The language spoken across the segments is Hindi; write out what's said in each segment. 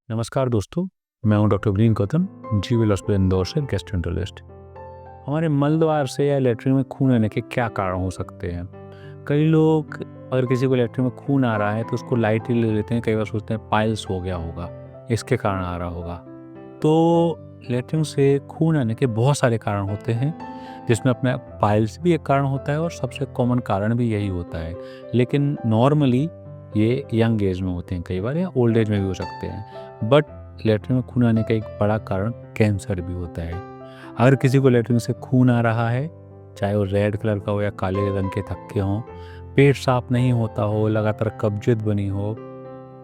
नमस्कार दोस्तों, मैं हूं doctor Vineet Gautam, GVL hospital Indore से गैस्ट्रोएंटरोलॉजिस्ट। हमारे मल द्वार से या लैट्रिन में खून आने के क्या कारण हो सकते हैं? कई लोग अगर किसी को लैट्रिन में खून आ रहा है तो उसको लाइटली ले लेते हैं, कई बार सोचते हैं पाइल्स हो गया होगा, इसके कारण आ रहा होगा। तो लैट्रिन से खून आने के बहुत सारे कारण होते हैं, जिसमें अपना पाइल्स भी एक कारण होता है और सबसे कॉमन कारण भी यही होता है। लेकिन नॉर्मली ये यंग एज में होते हैं कई बार, या ओल्ड एज में भी हो सकते हैं। बट लैट्रिन में खून आने का एक बड़ा कारण कैंसर भी होता है। अगर किसी को लैट्रिन से खून आ रहा है, चाहे वो रेड कलर का हो या काले रंग के थक्के हों, पेट साफ नहीं होता हो, लगातार कब्जियत बनी हो,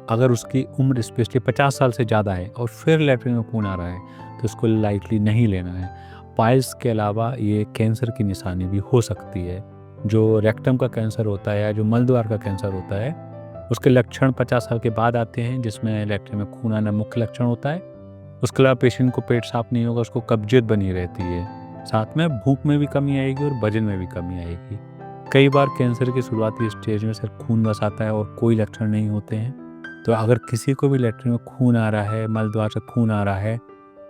अगर उसकी उम्र स्पेशली 50 साल से ज़्यादा है और फिर लैट्रिन में खून आ रहा है, तो उसको लाइटली नहीं लेना है। पाइल्स के अलावा ये कैंसर की निशानी भी हो सकती है। जो रेक्टम का कैंसर होता है या जो मल द्वार का कैंसर होता है, उसके लक्षण 50 साल के बाद आते हैं, जिसमें लैट्रिन में खून आना मुख्य लक्षण होता है। उसके अलावा पेशेंट को पेट साफ नहीं होगा, उसको कब्जियत बनी रहती है, साथ में भूख में भी कमी आएगी और वजन में भी कमी आएगी। कई बार कैंसर की शुरुआती स्टेज में सिर्फ खून बस आता है और कोई लक्षण नहीं होते हैं। तो अगर किसी को भी लैट्रिन में खून आ रहा है, मल द्वार से खून आ रहा है,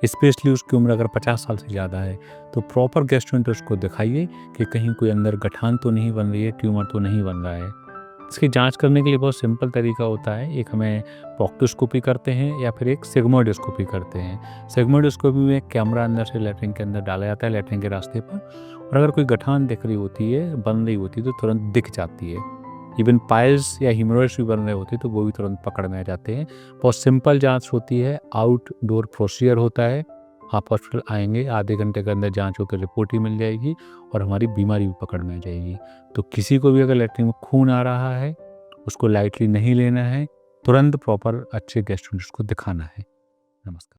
स्पेशली उसकी उम्र अगर 50 साल से ज़्यादा है, तो प्रॉपर गैस्ट्रोएंटरोलॉजिस्ट को दिखाइए कि कहीं कोई अंदर गठान तो नहीं बन रही है, ट्यूमर तो नहीं बन रहा है। इसकी जांच करने के लिए बहुत सिंपल तरीका होता है। एक हमें प्रोक्टोस्कोपी करते हैं या फिर एक सिग्मोइडोस्कोपी करते हैं। सिग्मोइडोस्कोपी में एक कैमरा अंदर से लैट्रिन के अंदर डाला जाता है, लैट्रिन के रास्ते पर, और अगर कोई गठान दिख रही होती है, बन रही होती है, तो तुरंत दिख जाती है। इवन पाइल्स या हीमोरॉइड्स भी बन रहे होते हैं तो वो भी तुरंत पकड़ में आ जाते हैं। बहुत सिंपल जांच होती है, आउटडोर प्रोसीजर होता है। आप हॉस्पिटल आएंगे, आधे घंटे के अंदर जांच होकर रिपोर्ट ही मिल जाएगी और हमारी बीमारी भी पकड़ में आ जाएगी। तो किसी को भी अगर लैट्रिन में खून आ रहा है, उसको लाइटली नहीं लेना है, तुरंत प्रॉपर अच्छे गैस्ट्रोएंटरोलॉजिस्ट को दिखाना है। नमस्कार।